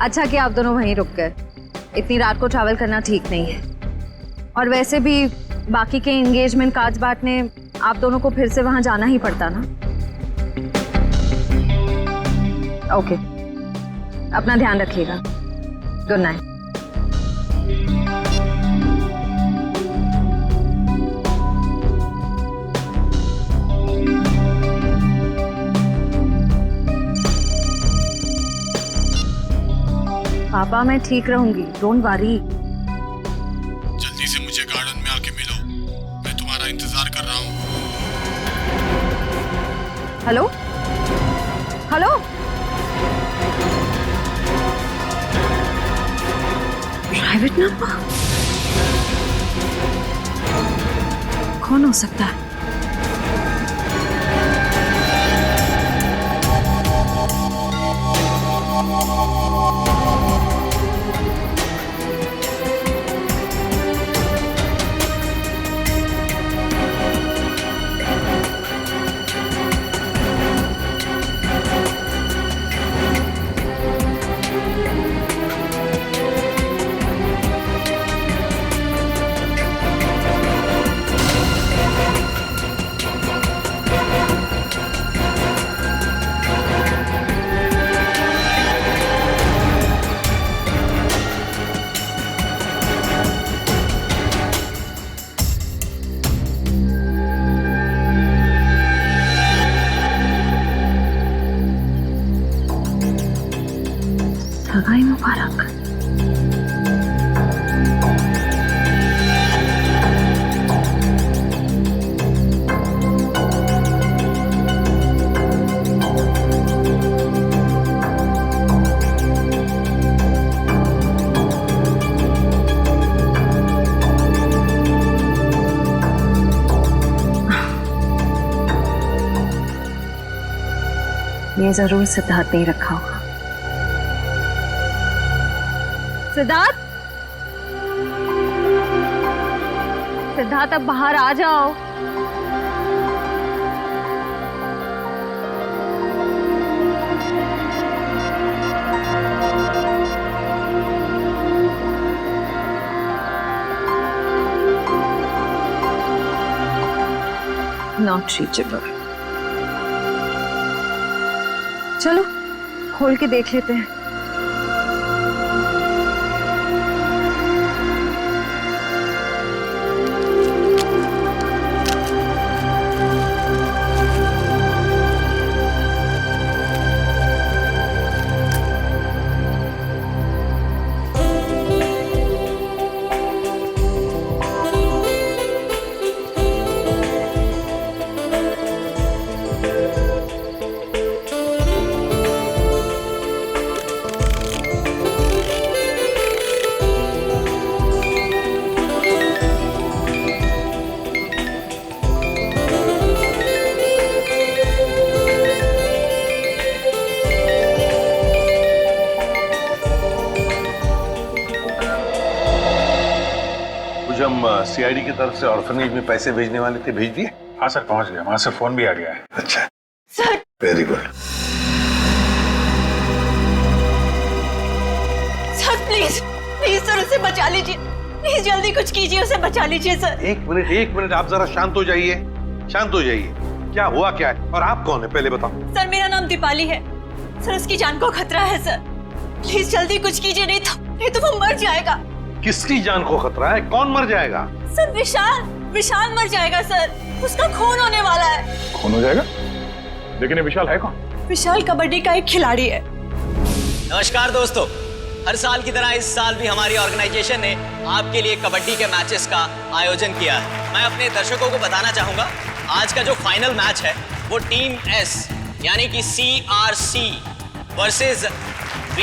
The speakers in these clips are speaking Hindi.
अच्छा कि आप दोनों वहीं रुक गए। इतनी रात को ट्रैवल करना ठीक नहीं है। और वैसे भी बाकी के एंगेजमेंट कार्ड्स बांटने आप दोनों को फिर से वहां जाना ही पड़ता ना। ओके, अपना ध्यान रखिएगा। Good night. पापा मैं ठीक रहूंगी, डोंट वरी। जल्दी से मुझे गार्डन में आके मिलो, मैं तुम्हारा इंतजार कर रहा हूँ। हेलो हेलो, प्राइवेट नंबर कौन हो सकता है? सगाई मुबारक। ये जरूर सिद्धार्थ नहीं रखा होगा। सिद्धार्थ, सिद्धार्थ अब बाहर आ जाओ। Not reachable. चलो खोल के देख लेते हैं। हम सीआईडी की तरफ से ऑर्फनेज में पैसे भेजने वाले थे, भेज दिए? हाँ सर, पहुंच गया। वहां से फोन भी आ गया है। अच्छा sir, very good. Sir please please sir उसे बचा लीजिए, प्लीज जल्दी कुछ कीजिए, उसे बचा लीजिए सर। एक मिनट, आप जरा शांत हो जाइए, शांत हो जाइए। क्या हुआ क्या है और आप कौन है पहले बताओ। सर मेरा नाम दीपाली है सर, उसकी जान को खतरा है सर, प्लीज जल्दी कुछ कीजिए, नहीं तो वो मर जाएगा। किसकी जान को खतरा है? कौन मर जाएगा? सर विशाल मर जाएगा सर, उसका खून होने वाला है। खून हो जाएगा? लेकिन ये विशाल है कौन? विशाल कबड्डी का एक खिलाड़ी है। नमस्कार दोस्तों, हर साल की तरह इस साल भी हमारी ऑर्गेनाइजेशन ने आपके लिए कबड्डी के मैचेस का आयोजन किया है। मैं अपने दर्शकों को बताना चाहूंगा, आज का जो फाइनल मैच है वो टीम एस यानी कि CRC वर्सेस B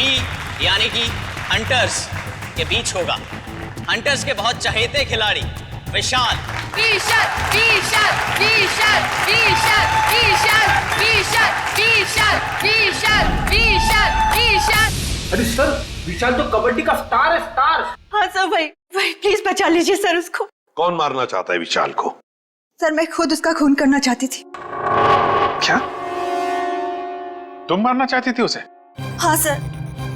यानी कि हंटर्स के बीच होगा। हंटर्स के बहुत चहेते खिलाड़ी विशाल अरे सर, विशाल तो कबड्डी का स्टार है, स्टार। हाँ सर, वही प्लीज बचा लीजिए सर उसको। कौन मारना चाहता है विशाल को? सर मैं खुद उसका खून करना चाहती थी। क्या तुम मारना चाहती थी उसे? हाँ सर,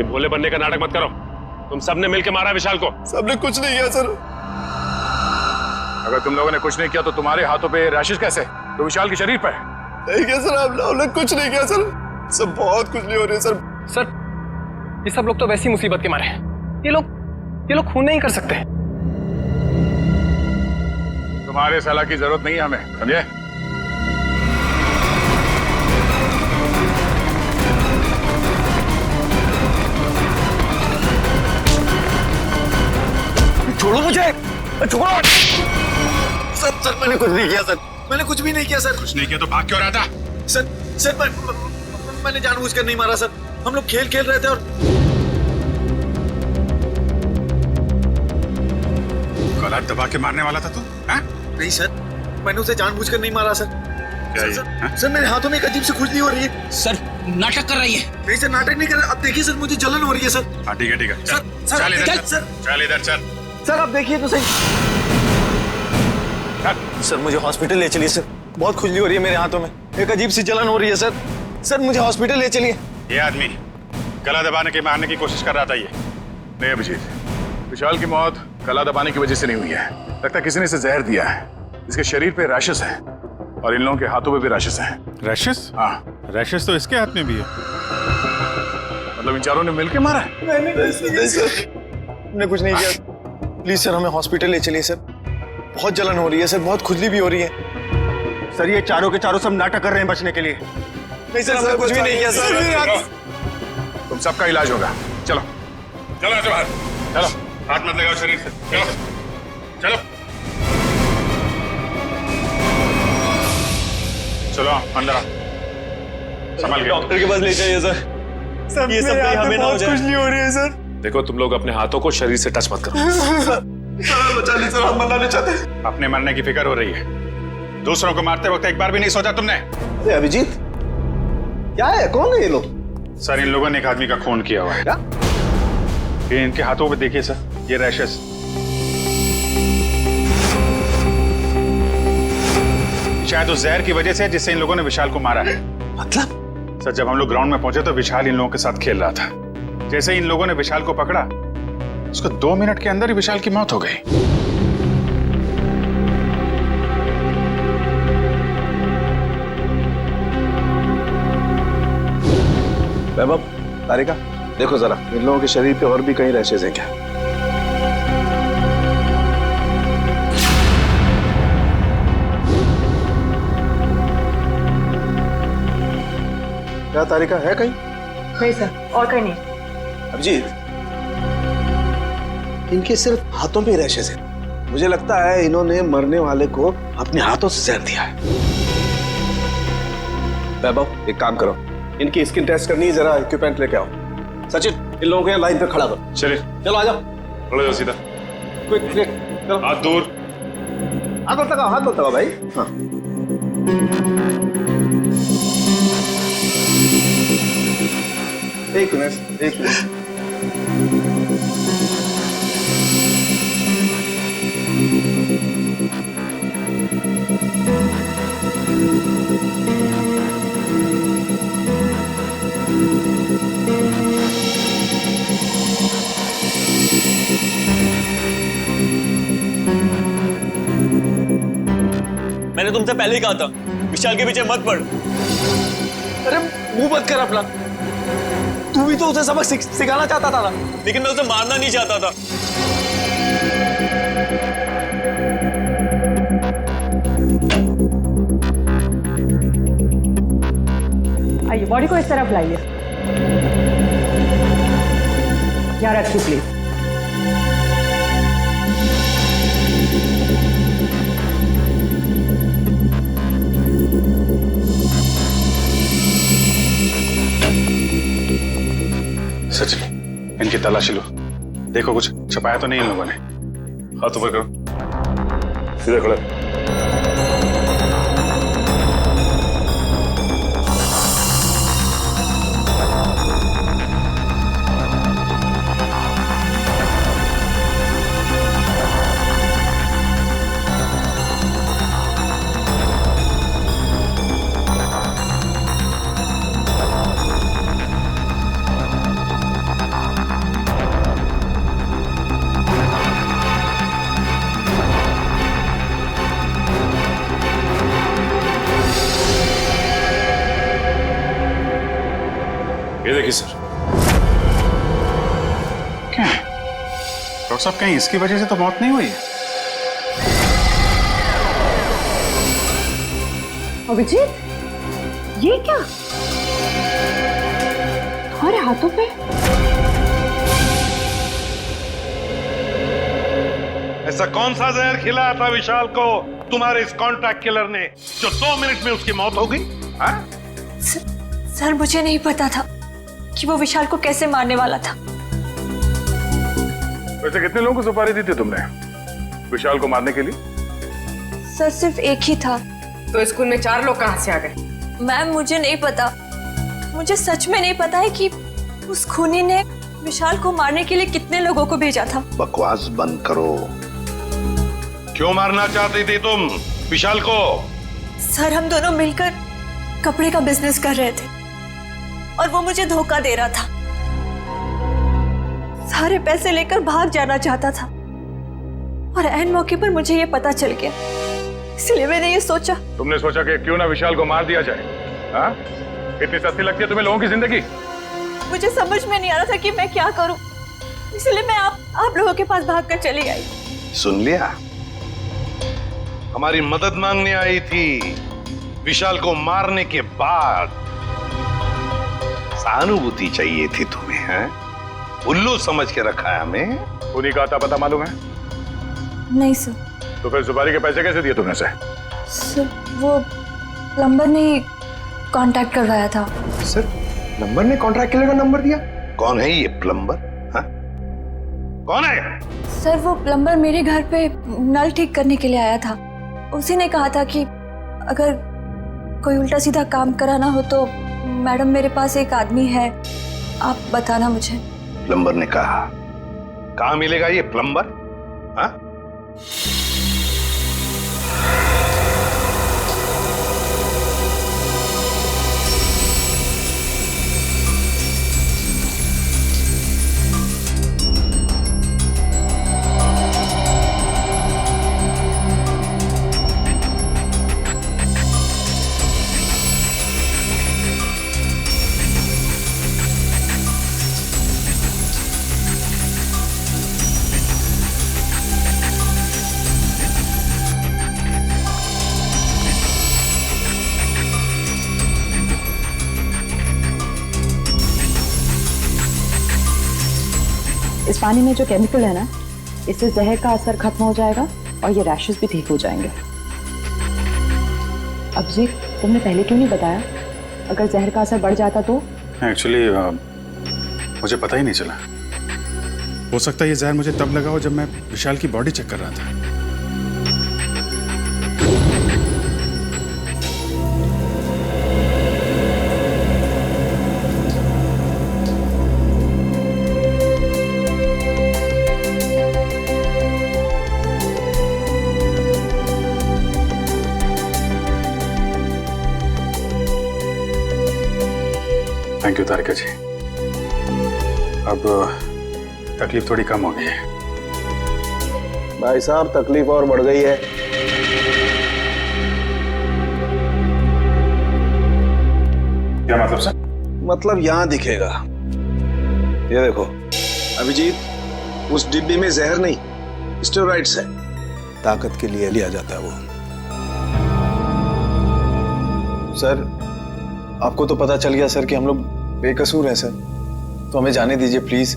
ये भोले बनने का नाटक मत करो। तुम सबने मिलकर मारा विशाल को। सबने कुछ नहीं किया सर। अगर तुम लोगों ने कुछ नहीं किया तो तुम्हारे हाथों पे रैशेस कैसे? तो विशाल के शरीर पर नहीं किया सर, आप लोगों ने कुछ नहीं किया सर। सब बहुत कुछ नहीं हो रही है सर। सर ये सब लोग तो वैसी मुसीबत के मारे हैं। ये लोग खून नहीं कर सकते। तुम्हारे सलाह की जरूरत नहीं है हमें, समझे? छोड़ो मुझे, छोड़ो। सर मैंने कुछ नहीं किया सर, मैंने कुछ भी नहीं किया सर। कुछ नहीं किया तो भाग क्यों रहा था? सर मैंने जानबूझकर नहीं मारा सर। हम लोग खेल रहे थे और गला दबा के मारने वाला था तू? नहीं सर, मैंने उसे जानबूझकर नहीं मारा सर। सर मेरे हाथों में एक अजीब सी खुजली हो रही है। सर नाटक कर रही है। नहीं सर, नाटक नहीं कर रहा। अब देखिए सर, मुझे जलन हो रही है सर। हाँ ठीक है सर चल इधर चल। सर अब देखिए तो सही। सर मुझे हॉस्पिटल ले चलिए सर, बहुत खुजली हो रही है मेरे हाथों में, एक अजीब सी जलन हो रही है सर। सर मुझे हॉस्पिटल ले चलिए। ये आदमी गला दबाने के मारने की कोशिश कर रहा था। ये नहीं अभिजीत, विशाल की मौत गला दबाने की वजह से नहीं हुई है। लगता है किसी ने इसे जहर दिया है। इसके शरीर पे रैशेस हैं और इन लोगों के हाथों पे भी रैशेस हैं। रैशेस? हाँ, रैशेस तो इसके हाथ में भी है। मतलब इन चारों ने मिलकर मारा है? नहीं सर, हमने कुछ नहीं किया। प्लीज सर हमें हॉस्पिटल ले चलिए सर, बहुत जलन हो रही है सर, बहुत खुजली भी हो रही है। सर ये चारों के चारों सब नाटक कर रहे हैं बचने के लिए। नहीं सर, हमने कुछ भी नहीं किया सर। तुम सबका इलाज होगा। चलो बाहर चलो, हाथ मत लगाओ शरीर से। चलो अंदर आओ, संभाल के। डॉक्टर के पास ले जाइए सर। ये सब कहीं हमें ना हो जाए। खुजली हो रही है सर। देखो तुम लोग अपने हाथों को शरीर से टच मत करो। सर बचा लीजिए सर, हम मरना नहीं चाहते। अपने मरने की फिक्र हो रही है, दूसरों को मारते वक्त एक बार भी नहीं सोचा तुमने? अरे अभिजीत क्या है, कौन है ये लोग? सर इन लोगों ने एक आदमी का खून किया हुआ है। क्या? ये इनके हाथों पे देखिए सर, ये रैशेस। शायद उस जहर की वजह से जिससे इन लोगों ने विशाल को मारा है। मतलब? सर जब हम लोग ग्राउंड में पहुंचे तो विशाल इन लोगों के साथ खेल रहा था। जैसे ही इन लोगों ने विशाल को पकड़ा, उसको 2 मिनट के अंदर ही विशाल की मौत हो गई। वैभव, तारिका, देखो जरा इन लोगों के शरीर पे और भी कहीं रैशेज हैं क्या? क्या तारिका, है कहीं? नहीं सर, और कहीं नहीं। अभिजीत, इनके सिर्फ हाथों पे रैशेज हैं। मुझे लगता है इन्होंने मरने वाले को अपने हाथों से जहर दिया है। वैभव एक काम करो, इनकी स्किन टेस्ट करनी है, जरा इक्विपमेंट लेके आओ। सचिन इन लोगों को यहाँ लाइन पे खड़ा करो। चलिए चलो आ जाओ। थोड़ा जाओ सीधा। क्विक चलो। हाथ दूर। हाथ मत लगाओ भाई। हाँ एक मिनट। मैंने तुमसे पहले ही कहा था विशाल के पीछे मत पड़। अरे मुंह मत कर अपना, तू भी तो उसे सबक सिखाना चाहता था ना। लेकिन मैं उसे मारना नहीं चाहता था। आइए, बॉडी को इस तरफ लाइए। यहाँ रखिए प्लीज। सचिन इनकी तलाशी लो, देखो कुछ छपाया तो नहीं इन लोगों ने। हाथ ऊपर करो, सीधा खड़ा। देखिए सर। क्या डॉक्टर साहब, कहीं इसकी वजह से तो मौत नहीं हुई है? अभिजीत, ये क्या तुम्हारे हाथों पे? ऐसा कौन सा जहर खिलाया था विशाल को तुम्हारे इस कॉन्ट्रैक्ट किलर ने जो 2 मिनट में उसकी मौत हो गई? सर, मुझे नहीं पता था कि वो विशाल को कैसे मारने वाला था। वैसे कितने लोगों को सुपारी दी थी तुमने विशाल को मारने के लिए? सर, सिर्फ एक ही था। तो स्कूल में 4 लोग कहां से आ गए? मैम, मुझे नहीं पता। मुझे सच में नहीं पता है कि उस खूनी ने विशाल को मारने के लिए कितने लोगों को भेजा था। बकवास बंद करो। क्यों मारना चाहती थी तुम विशाल को? सर, हम दोनों मिलकर कपड़े का बिजनेस कर रहे थे और वो मुझे धोखा दे रहा था। सारे पैसे लेकर भाग जाना चाहता था और ऐन मौके पर मुझे ये पता चल गया, इसलिए मैंने ये सोचा। तुमने सोचा कि क्यों ना विशाल को मार दिया जाए? हाँ? इतनी सस्ती लगती है तुम्हें लोगों की जिंदगी? मुझे समझ में नहीं आ रहा था कि मैं क्या करूं, इसलिए मैं आप लोगों के पास भागकर चली आई। सुन लिया, हमारी मदद मांगने आई थी। विशाल को मारने के बाद सहानुभूति चाहिए थी तुम्हें, हैं? उल्लू समझ के रखा है हमें। उन्हीं का आता पता मालूम है? नहीं सर। तो फिर सुपारी के पैसे कैसे दिए तुमने? सर, वो प्लम्बर ने कांटेक्ट करवाया था। सर, प्लम्बर ने कॉन्ट्रैक्ट किलर का नंबर दिया? कौन है ये प्लम्बर? हाँ? कौन है? सर, वो प्लम्बर मेरे घर पे नल ठीक करने के लिए आया था। उसी ने कहा था कि अगर कोई उल्टा सीधा काम कराना हो तो मैडम मेरे पास एक आदमी है, आप बताना मुझे। प्लम्बर ने कहा? कहाँ मिलेगा ये प्लम्बर? हाँ? इस पानी में जो केमिकल है ना, इससे जहर का असर खत्म हो जाएगा और ये रैशेस भी ठीक हो जाएंगे। अभिजीत, तुमने पहले क्यों नहीं बताया? अगर जहर का असर बढ़ जाता तो? एक्चुअली मुझे पता ही नहीं चला। हो सकता है ये जहर मुझे तब लगा हो जब मैं विशाल की बॉडी चेक कर रहा था। थैंक यू तारिका जी। अब तकलीफ थोड़ी कम हो गई है। भाई साहब, तकलीफ और बढ़ गई है। क्या मतलब सर? मतलब यहां दिखेगा। ये देखो अभिजीत, उस डिब्बी में जहर नहीं, स्टेरॉइड्स है। ताकत के लिए लिया जाता है वो। सर, आपको तो पता चल गया सर कि हम लोग बेकसूर हैं सर, तो हमें जाने दीजिए प्लीज।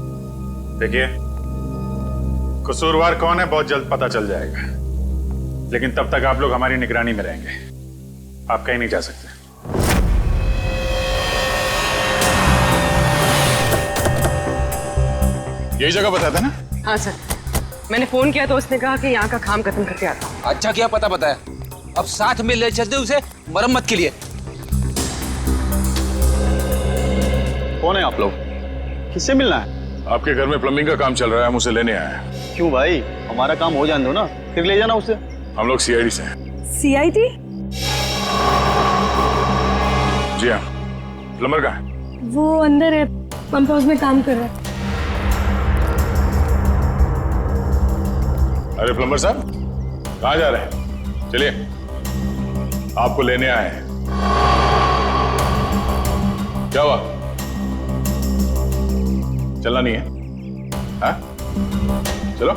देखिए, कसूरवार कौन है बहुत जल्द पता चल जाएगा, लेकिन तब तक आप लोग हमारी निगरानी में रहेंगे। आप कहीं नहीं जा सकते। यही जगह बताया था ना? हाँ सर, मैंने फोन किया तो उसने कहा कि यहाँ का काम खत्म करके आता हूँ। अच्छा किया पता बताया, अब साथ में ले चलते उसे मरम्मत के लिए। कौन है आप लोग? किससे मिलना है? आपके घर में प्लम्बिंग का काम चल रहा है, हम उसे लेने आए हैं। क्यों भाई, हमारा काम हो जाने दो ना, फिर ले जाना उसे। हम लोग सीआईडी से हैं। सीआईडी? जी हाँ। प्लम्बर कहाँ है? वो अंदर है, पंप हाउस में काम कर रहा है। अरे प्लम्बर साहब, कहाँ जा रहे हैं? चलिए, आपको लेने आए हैं। क्या हुआ? चलना नहीं है? हाँ? चलो।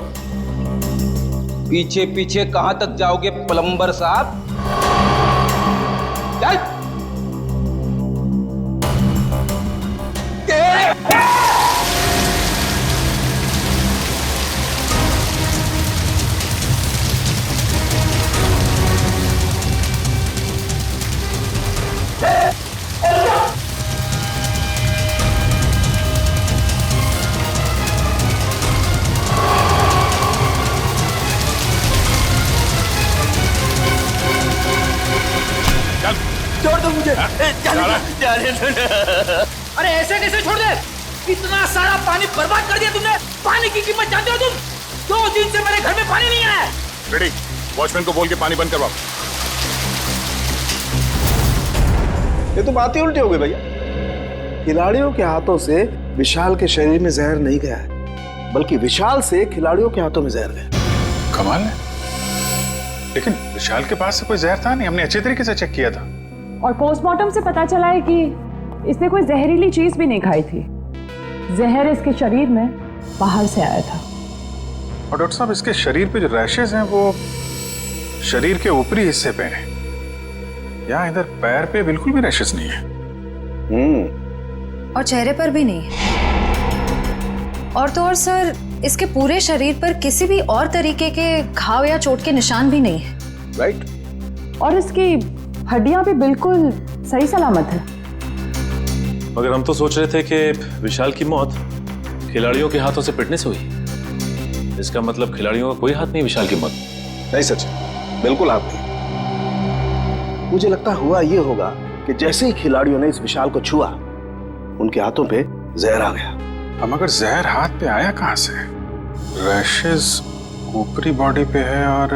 पीछे पीछे कहां तक जाओगे प्लम्बर साहब? चल। छोड़ दो मुझे। अरे ऐसे कैसे छोड़ दे? इतना सारा पानी बर्बाद कर दिया तुमने। पानी की कीमत जानते हो तुम? 2 दिन से मेरे घर में पानी नहीं आया। रेडी, वॉचमैन को बोल के पानी बंद करवाओ। ये तो बात ही उल्टी हो गई भैया। खिलाड़ियों के हाथों से विशाल के शरीर में जहर नहीं गया है, बल्कि विशाल से खिलाड़ियों के हाथों में जहर गया। कमाल है। लेकिन विशाल के पास से कोई जहर था नहीं, हमने अच्छे तरीके से चेक किया था। और पोस्टमार्टम से पता चला है कि इसने कोई जहरीली चीज भी नहीं खाई थी। जहर इसके शरीर में बाहर से आया था। और डॉक्टर साहब, इसके शरीर पे जो रैशेज हैं वो शरीर के ऊपरी हिस्से पे हैं। यहाँ इधर पैर पे बिल्कुल भी रैशेज नहीं है। और चेहरे पर भी नहीं। और तो और सर, इसके पूरे शरीर पर किसी भी और तरीके के घाव या चोट के निशान भी नहीं है। राइट। और इसकी हड्डियां भी बिल्कुल सही सलामत है। मगर हम तो सोच रहे थे कि विशाल की मौत खिलाड़ियों के हाथों से पिटने से हुई। इसका मतलब खिलाड़ियों का कोई हाथ नहीं विशाल की मौत। नहीं सचिन, बिल्कुल हाथ नहीं। मुझे लगता हुआ ये होगा कि जैसे ही खिलाड़ियों ने इस विशाल को छुआ, उनके हाथों पे जहर आ गया। अब मगर जहर हाथ पे आया कहां से? रैशेज ऊपरी बॉडी पे है और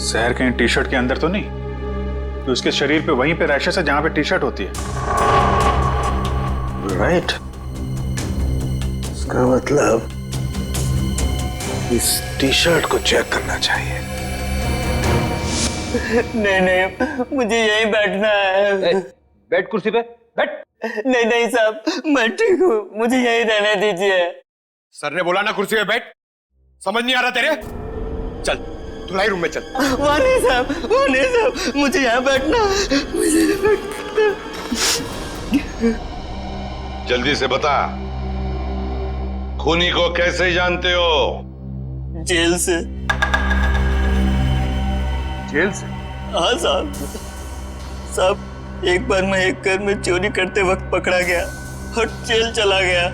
जहर कहीं टी शर्ट के अंदर तो नहीं? तो उसके शरीर पे वहीं पे रैशेज है जहां पे टी शर्ट होती है। राइट। इसका मतलब इस टी शर्ट को चेक करना चाहिए। नहीं, मुझे यहीं बैठना है। बैठ कुर्सी पे, बैठ। नहीं साहब, मैं ठीक हूँ, मुझे यहीं रहने दीजिए। सर ने बोला ना कुर्सी पे बैठ। समझ नहीं आ रहा तेरे? चल धुलाई रूम में चल। वहाँ नहीं साहब, मुझे यहाँ बैठना है, मुझे यहाँ बैठना। जल्दी से बता, खूनी को कैसे जानते हो? जेल से। जेल से? हाँ साहब, एक बार मैं एक घर में चोरी करते वक्त पकड़ा गया और जेल चला गया।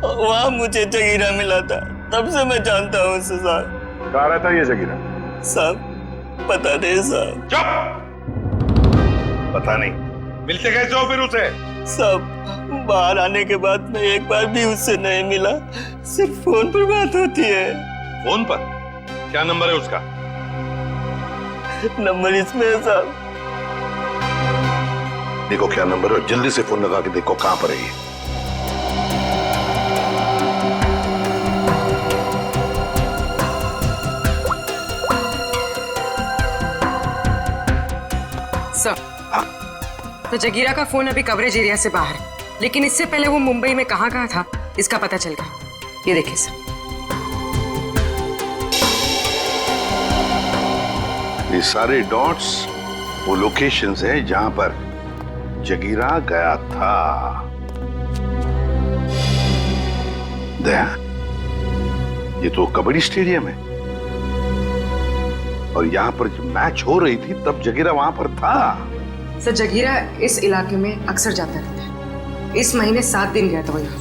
वहां मुझे जगीरा मिला था, तब से मैं जानता हूँ उसे साहब। कहाँ रहता है ये जगीरा? साहब पता नहीं साहब। चुप! पता नहीं? मिलते कैसे हो फिर उसे? साहब बाहर आने के बाद मैं एक बार भी उससे नहीं मिला, सिर्फ फोन पर बात होती है। फोन पर? क्या नंबर है उसका? नंबर इसमें है साहब। देखो क्या नंबर है, जल्दी से फोन लगा के देखो कहां पर है ये। सर, तो जगीरा का फोन अभी कवरेज एरिया से बाहर है, लेकिन इससे पहले वो मुंबई में कहाँ था इसका पता चल गया। ये देखिए सर, ये सारे डॉट्स वो लोकेशंस हैं जहां पर जगीरा गया था। दया, ये तो कबड्डी स्टेडियम है और यहाँ पर जब मैच हो रही थी तब जगीरा वहां पर था। सर जगीरा इस इलाके में अक्सर जाता रहता है। इस महीने 7 दिन गया था वो यहाँ।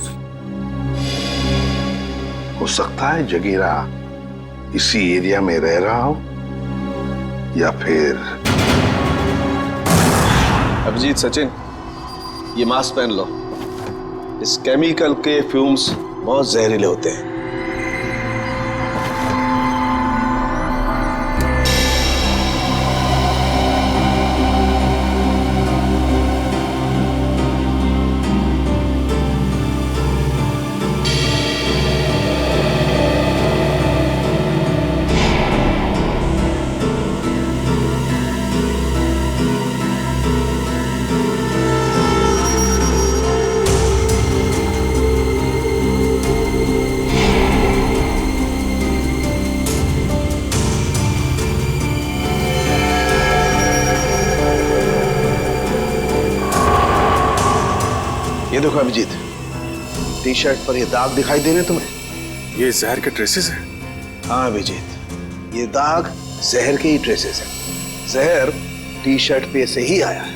हो सकता है जगीरा इसी एरिया में रह रहा हो या फिर। अभिजीत, सचिन, ये मास्क पहन लो। इस केमिकल के फ्यूम्स बहुत जहरीले होते हैं। देखो अभिजीत, टी शर्ट पर ये दाग दिखाई दे रहे तुम्हें? ये जहर के ट्रेसेस हैं? हाँ अभिजीत, ये दाग जहर के ही ट्रेसेस हैं। जहर टी शर्ट पे से ही आया है।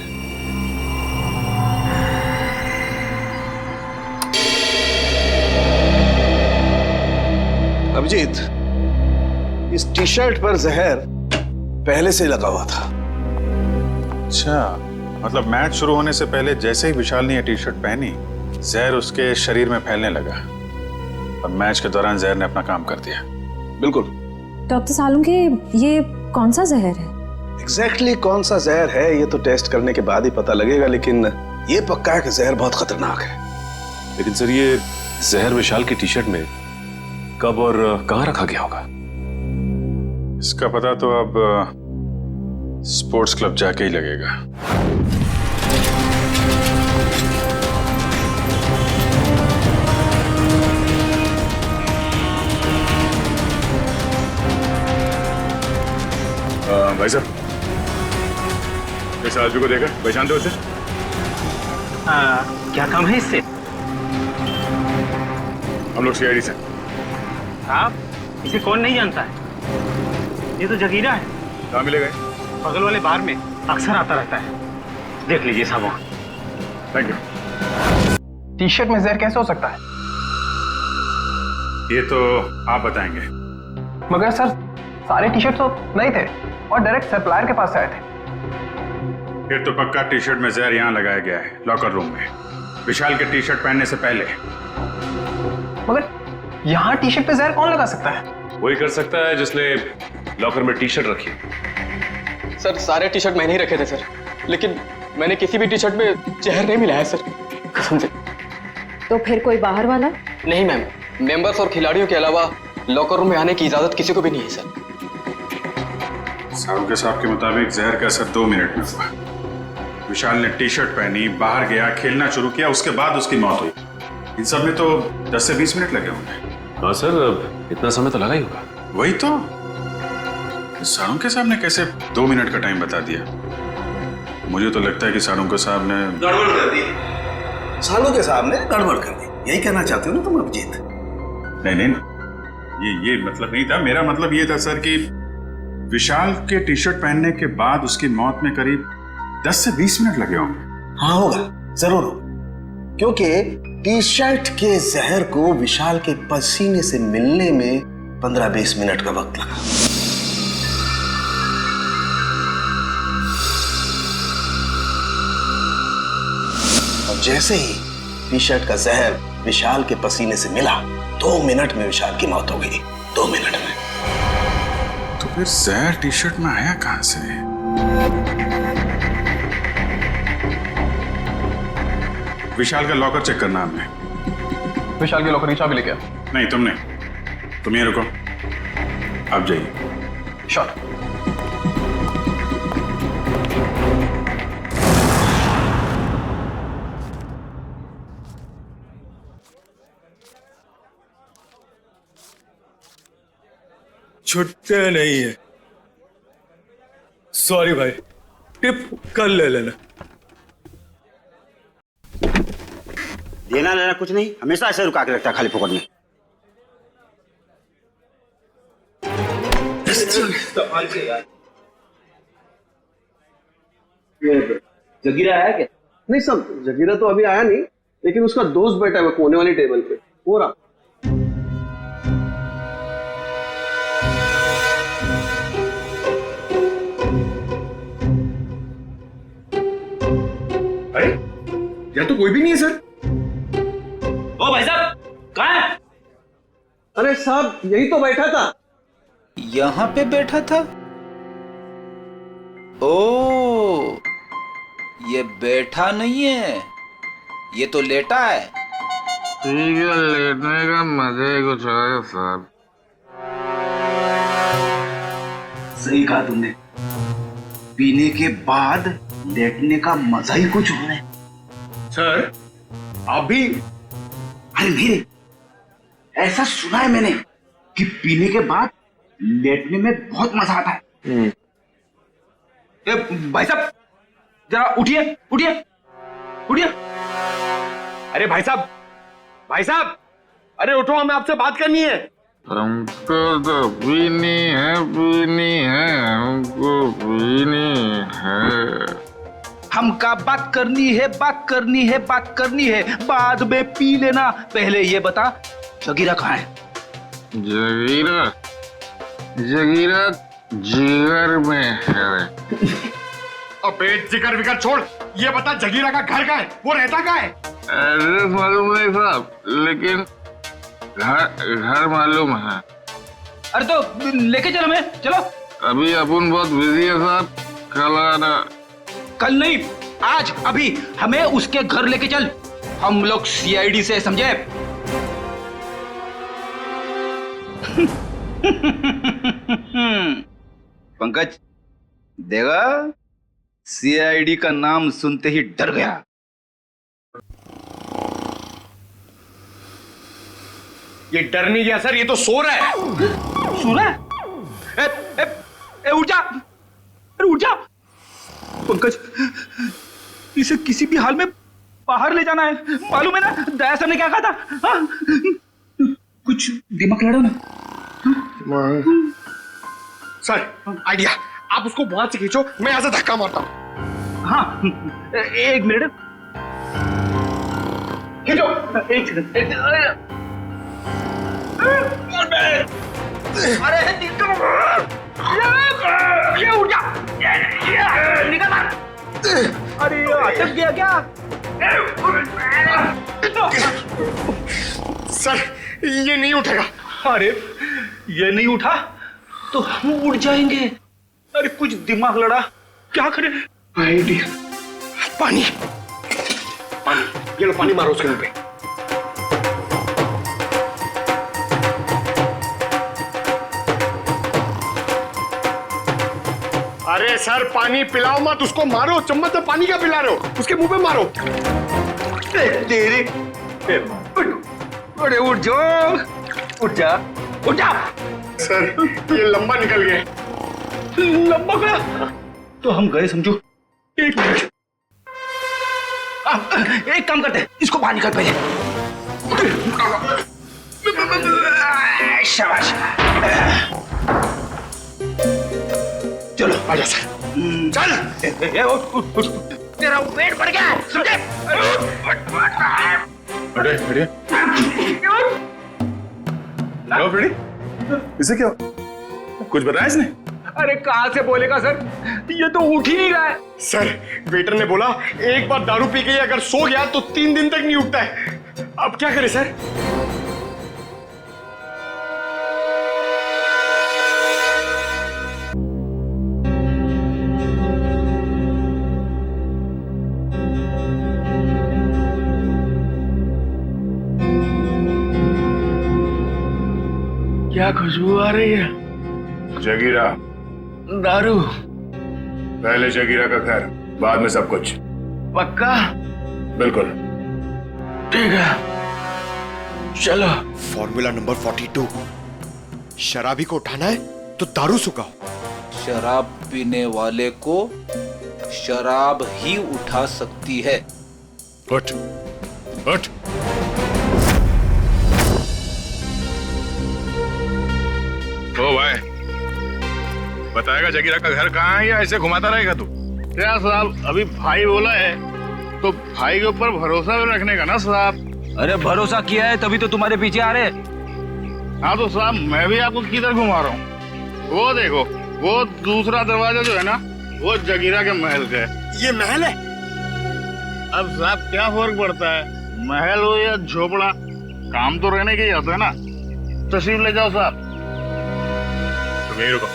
अभिजीत, इस टी शर्ट पर जहर पहले से लगा हुआ था। अच्छा, मतलब मैच शुरू होने से पहले जैसे ही विशाल ने ये टी शर्ट पहनी, जहर उसके शरीर में फैलने लगा और मैच के दौरान जहर ने अपना काम कर दिया। बिल्कुल। डॉक्टर सालुंखे, ये कौन सा जहर है? एग्जैक्टली कौन सा जहर है ये तो टेस्ट करने के बाद ही पता लगेगा, लेकिन ये पक्का है कि जहर बहुत खतरनाक है। लेकिन सर, ये जहर विशाल की टी शर्ट में कब और कहां रखा गया होगा? इसका पता तो अब स्पोर्ट्स क्लब जाके ही लगेगा। भाई साहब, इस आदमी को देखा, पहचानते हो उसे? क्या काम है इससे? हम लोग सीआईडी से। आप इसे कौन नहीं जानता है? ये तो जगीरा है। कहाँ मिलेगा? बगल वाले बार में अक्सर आता रहता है, देख लीजिए साहब। Thank you. टी शर्ट में जहर कैसे हो सकता है? ये तो आप बताएंगे। मगर सर, सारे टी शर्ट तो नहीं थे और डायरेक्ट सप्लायर के पास से आए थे। फिर तो पक्का टी शर्ट में जहर यहाँ लगाया गया है, लॉकर रूम में, विशाल के टी शर्ट पहनने से पहले। मगर यहाँ टी शर्ट पे जहर कौन लगा सकता है? वही कर सकता है जिसने लॉकर में टी शर्ट रखी। सर, सारे टी शर्ट मैंने ही रखे थे सर, लेकिन मैंने किसी भी टी शर्ट में जहर नहीं मिलाया सर, कसम से। तो फिर कोई बाहर वाला? नहीं मैम, मेंबर्स और खिलाड़ियों के अलावा लॉकर रूम में आने की इजाजत किसी को भी नहीं है सर। साहब के साहब के मुताबिक जहर का असर 2 मिनट में हुआ। विशाल ने टी शर्ट पहनी, बाहर गया, खेलना शुरू किया, उसके बाद उसकी मौत हुई। इन सब में तो 10 से 20 मिनट लगे होंगे। हाँ सर, इतना समय तो लगा ही होगा। वही तो, सालुंखे साहब ने कैसे 2 मिनट का टाइम बता दिया? मुझे तो लगता है कि सालुंखे साहब ने गड़बड़ कर दी। सालुंखे साहब ने गड़बड़ कर दी, यही कहना चाहते हो ना तुम अभिजीत? नहीं, ये मतलब नहीं था। मेरा मतलब ये था सर कि विशाल के टी शर्ट पहनने के बाद उसकी मौत में करीब 10 से 20 मिनट लगे होंगे। हाँ होगा, जरूर होगा, क्योंकि टी शर्ट के जहर को विशाल के पसीने से मिलने में 15-20 मिनट का वक्त लगा। और जैसे ही टी शर्ट का जहर विशाल के पसीने से मिला, 2 मिनट में विशाल की मौत हो गई। 2 मिनट में। तो फिर जहर टी शर्ट में आया कहां से? विशाल का लॉकर चेक करना हमने। विशाल के लॉकर की चाबी लेके आ। नहीं, तुम नहीं, तुम ये रुको, आप जाइए। शॉट। छुट्टे नहीं है। सॉरी भाई, टिप कल ले लेना। देना लेना कुछ नहीं, हमेशा ऐसे रुका के रखता है खाली फोकट में। जगीरा आया क्या? नहीं सब, जगीरा तो अभी आया नहीं, लेकिन उसका दोस्त बैठा है कोने वाली टेबल पे, वो रहा। अरे यहाँ तो कोई भी नहीं है सर। ओ भाई साहब, कहाँ है? अरे साहब, यही तो बैठा था। यहाँ पे बैठा था? ओ, ये बैठा नहीं है, ये तो लेटा है। ठीक है, लेटने का मजा ही कुछ है साहब। सही कहा तुमने, पीने के बाद लेटने का मजा ही कुछ और है। सर, आप भी? अरे नहीं, ऐसा सुना है मैंने कि पीने के बाद लेटने में बहुत मजा आता है। भाई साहब, जरा उठिए उठिए उठिए। अरे भाई साहब, भाई साहब, अरे उठो, हमें आपसे बात करनी है। हमको तो पीनी है, हमको पीनी है। हमका बात करनी है, बात करनी है, बात करनी है, बाद में पी लेना। पहले ये बता, जगीरा कहाँ है? जगीरा जगीरा जिगर में है। अबे जिगर विगर छोड़, ये बता जगीरा का घर कहाँ है, वो रहता कहाँ है? एड्रेस मालूम नहीं साहब, लेकिन घर मालूम है। अरे तो लेके चलो, हमें चलो। अभी अपन बहुत बिजी है साहब, कल आना। कल नहीं, आज, अभी हमें उसके घर लेके चल। हम लोग सीआईडी से, समझे? पंकज देगा, सीआईडी का नाम सुनते ही डर गया। ये डर नहीं गया सर, ये तो सो रहा है। सो रहा है? उठ जा, अरे उठ जा। पंकज, इसे किसी भी हाल में बाहर ले जाना है, मालूम है ना दया सर ने क्या कहा था? हाँ? कुछ दिमाग लड़ा ना। सर आइडिया, आप उसको वहां से खींचो, मैं यहां से धक्का मारता हूं। हाँ, एक मिनट, खींचो। एक सेकंड। अरे ये उठ जा, निकल। अरे अटक गया क्या? सर ये नहीं उठेगा। अरे ये नहीं उठा तो हम उड़ जाएंगे। अरे कुछ दिमाग लड़ा, क्या करें? आइडिया, पानी पानी, ये लो पानी मारो उसके मुंह पे। अरे सर पानी पिलाओ मत उसको, मारो। चम्मच में पानी क्या पिला रहे हो, उसके मुंह पे मारो। तेरी अरे उठ जाओ, उठ जा, उठ जा। सर ये लंबा निकल गया। लंबा गया तो हम गए समझो। एक मिनट, एक काम करते हैं, इसको बाहर निकाल पहले। शाबाश, चलो आजा सर, चल। तेरा वेट बढ़ गया, समझे? अरे अरे इसे क्या कुछ बताया इसने? अरे कहां से बोलेगा सर, ये तो उठ ही नहीं रहा है। सर वेटर ने बोला एक बार दारू पी के अगर सो गया तो 3 दिन तक नहीं उठता है। अब क्या करें सर? क्या खुशबू आ रही है? जगीरा, दारू। पहले जगीरा का घर, बाद में सब कुछ। पक्का? बिल्कुल। ठीक है, चलो। फॉर्मूला नंबर 42, शराबी को उठाना है तो दारू सुखाओ। शराब पीने वाले को शराब ही उठा सकती है। उठ, उठ। ओ भाई, बताएगा जगीरा का घर कहाँ है या ऐसे घुमाता रहेगा तू? क्या साहब, अभी भाई बोला है तो भाई के ऊपर भरोसा भी रखने का ना साहब। अरे भरोसा किया है तभी तो तुम्हारे पीछे आ रहे। हाँ तो साहब मैं भी आपको किधर घुमा रहा हूँ? वो देखो, वो दूसरा दरवाजा जो है ना, वो जगीरा के महल का है। ये महल है? अब साहब क्या फर्क पड़ता है, महल हो या झोपड़ा, काम तो रहने के ही होता है ना। तशरीफ ले जाओ साहब। तो यहीं रुको।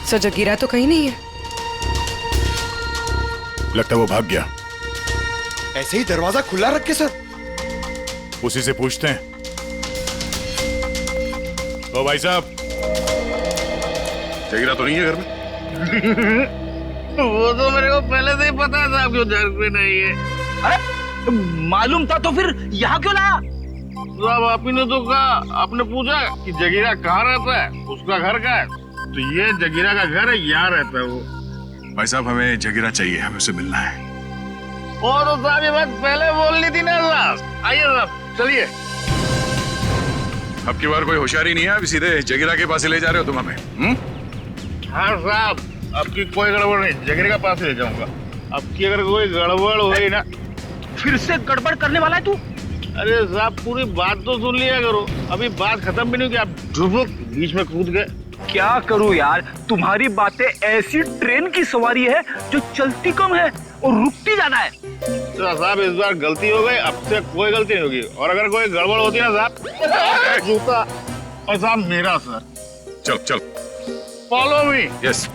सर जगीरा तो कहीं नहीं है। लगता है वो भाग गया। ऐसे ही दरवाजा खुला रख के सर? उसी से पूछते हैं। ओ भाई साहब, जगीरा तो नहीं है घर में? वो तो मेरे को पहले से ही पता था आपको घर पे नहीं है। अरे मालूम था तो फिर यहाँ क्यों लाया? साहब आप ही ने तो कहा, आपने पूछा कि जगीरा कहाँ रहता है, उसका घर कहाँ है, तो ये जगीरा का घर है, यहाँ रहता है वो। भाई साहब हमें जगीरा चाहिए, हमें उससे मिलना है। और तो साहब ये बात पहले बोलनी थी ना साहब। आइए साहब चलिए। अब की बार कोई होशियारी नहीं है, अभी सीधे जगीरा के पास ही ले जा रहे हो तुम हमें? हाँ साहब आपकी कोई गड़बड़ नहीं, जगीरा के पास ले जाऊंगा। आपकी अगर कोई गड़बड़ हुई ना, फिर से गड़बड़ करने वाला है तू? अरे साहब पूरी बात तो सुन लिया करो, अभी बात खत्म भी नहीं हुई कि आप ढुबुक बीच में कूद गए। क्या करूं यार, तुम्हारी बातें ऐसी ट्रेन की सवारी है जो चलती कम है और रुकती ज्यादा है। साहब इस बार गलती हो गई, अब से कोई गलती नहीं होगी, और अगर कोई गड़बड़ होती ना साहब, जूता और साहब मेरा सर। चल चल फॉलो मी। यस।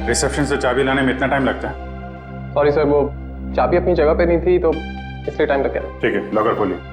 रिसेप्शन से चाबी लाने में इतना टाइम लगता है? सॉरी सर, वो चाबी अपनी जगह पे नहीं थी तो इसलिए टाइम लग गया। ठीक है, लॉकर खोलिए।